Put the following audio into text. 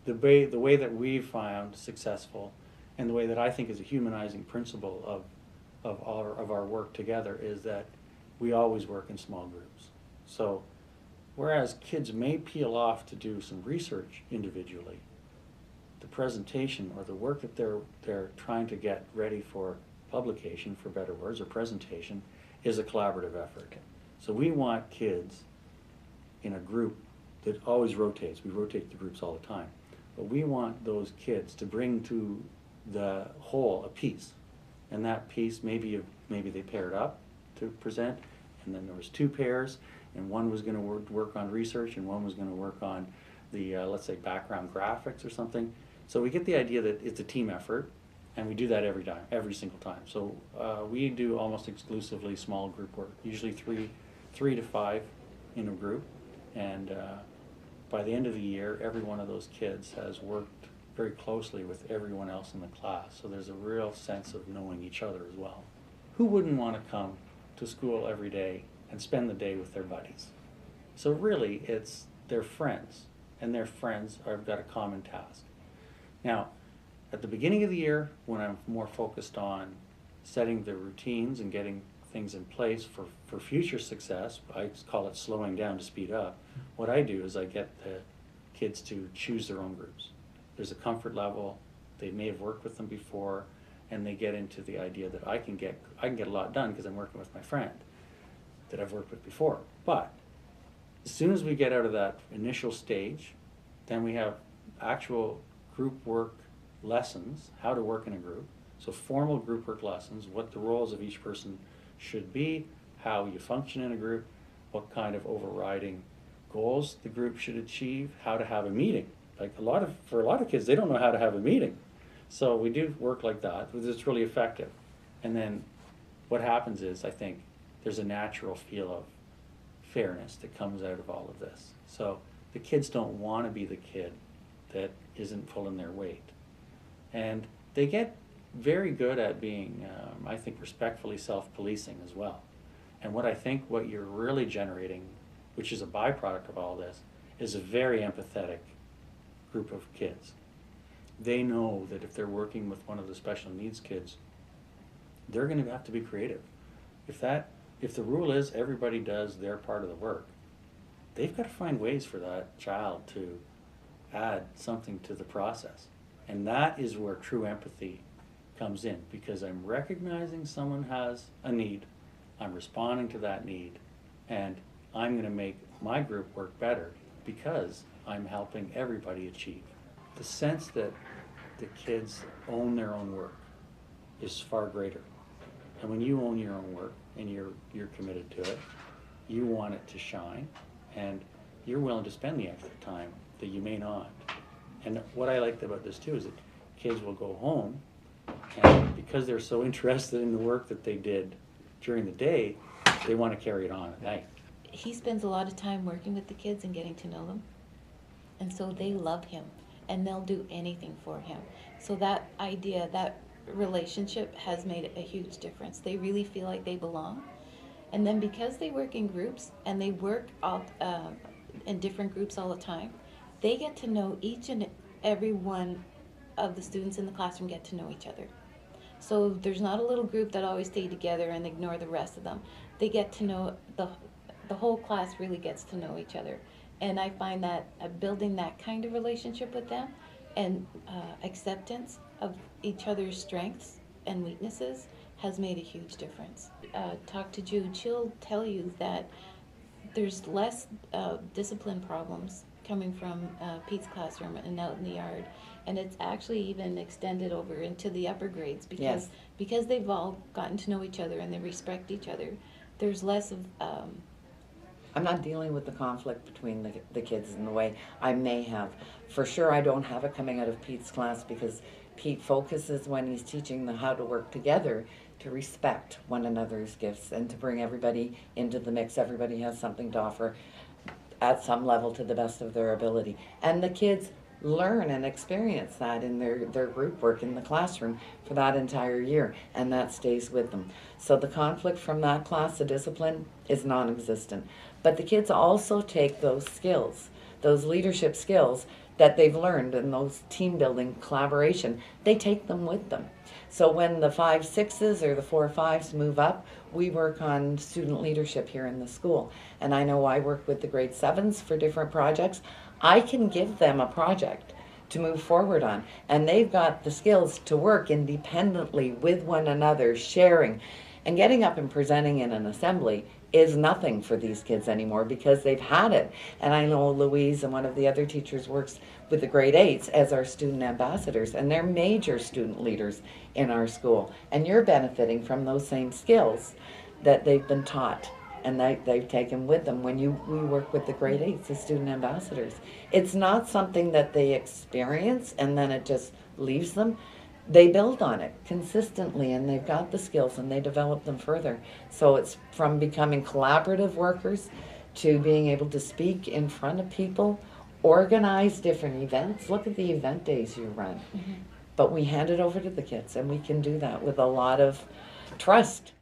the way that we've found successful, and the way that I think is a humanizing principle of our work together, is that we always work in small groups. So whereas kids may peel off to do some research individually, the presentation or the work that they're trying to get ready for publication, for better words, or presentation, is a collaborative effort. So we want kids in a group that always rotates. We rotate the groups all the time. But we want those kids to bring to the whole a piece. And that piece, maybe they paired up to present, and then there was two pairs, and one was going to work on research, and one was going to work on the, let's say, background graphics or something. So we get the idea that it's a team effort, and we do that every single time. So we do almost exclusively small group work, usually three to five in a group, and by the end of the year, every one of those kids has worked very closely with everyone else in the class. So there's a real sense of knowing each other as well. Who wouldn't want to come to school every day and spend the day with their buddies? So really, it's their friends, and their friends have got a common task. Now, at the beginning of the year, when I'm more focused on setting the routines and getting things in place for future success, I call it slowing down to speed up. What I do is I get the kids to choose their own groups. There's a comfort level. They may have worked with them before, and they get into the idea that I can get a lot done because I'm working with my friend that I've worked with before. But as soon as we get out of that initial stage, then we have actual group work lessons, how to work in a group. So formal group work lessons, what the roles of each person should be, how you function in a group, what kind of overriding goals the group should achieve, how to have a meeting. Like for a lot of kids, they don't know how to have a meeting. So we do work like that, because it's really effective. And then what happens is, I think, there's a natural feel of fairness that comes out of all of this. So the kids don't want to be the kid that isn't pulling their weight. And they get very good at being, I think, respectfully self-policing as well. And what you're really generating, which is a byproduct of all this, is a very empathetic group of kids. They know that if they're working with one of the special needs kids, they're going to have to be creative. If the rule is everybody does their part of the work, they've got to find ways for that child to add something to the process. And that is where true empathy comes in, because I'm recognizing someone has a need, I'm responding to that need, and I'm going to make my group work better because I'm helping everybody achieve. The sense that the kids own their own work is far greater. And when you own your own work and you're committed to it, you want it to shine, and you're willing to spend the extra time that you may not. And what I liked about this too is that kids will go home, and because they're so interested in the work that they did during the day, they want to carry it on at night. He spends a lot of time working with the kids and getting to know them, and so they love him, and they'll do anything for him. So that idea, that relationship has made a huge difference. They really feel like they belong. And then because they work in groups, and they work in different groups all the time, they get to know each and every one of the students in the classroom get to know each other. So there's not a little group that always stay together and ignore the rest of them. They get to know, the whole class really gets to know each other. And I find that building that kind of relationship with them, and acceptance of each other's strengths and weaknesses, has made a huge difference. Talk to Jude, she'll tell you that there's less discipline problems coming from Pete's classroom and out in the yard. And it's actually even extended over into the upper grades, because they've all gotten to know each other and they respect each other. There's less of... I'm not dealing with the conflict between the kids in the way I may have. For sure, I don't have it coming out of Pete's class, because Pete focuses when he's teaching them how to work together to respect one another's gifts and to bring everybody into the mix. Everybody has something to offer at some level to the best of their ability. And the kids learn and experience that in their group work in the classroom for that entire year, and that stays with them. So the conflict from that class, the discipline, is non-existent. But the kids also take those skills those leadership skills that they've learned and those team building, collaboration, they take them with them. So when the 5-6s or the 4-5s move up, we work on student leadership here in the school. And I know I work with the grade 7s for different projects. I can give them a project to move forward on, and they've got the skills to work independently with one another, sharing. And getting up and presenting in an assembly is nothing for these kids anymore because they've had it. And I know Louise and one of the other teachers works with the grade 8s as our student ambassadors, and they're major student leaders in our school. And you're benefiting from those same skills that they've been taught and they've taken with them when we work with the grade 8s as student ambassadors. It's not something that they experience and then it just leaves them. They build on it consistently, and they've got the skills and they develop them further. So it's from becoming collaborative workers to being able to speak in front of people, organize different events. Look at the event days you run. But we hand it over to the kids, and we can do that with a lot of trust.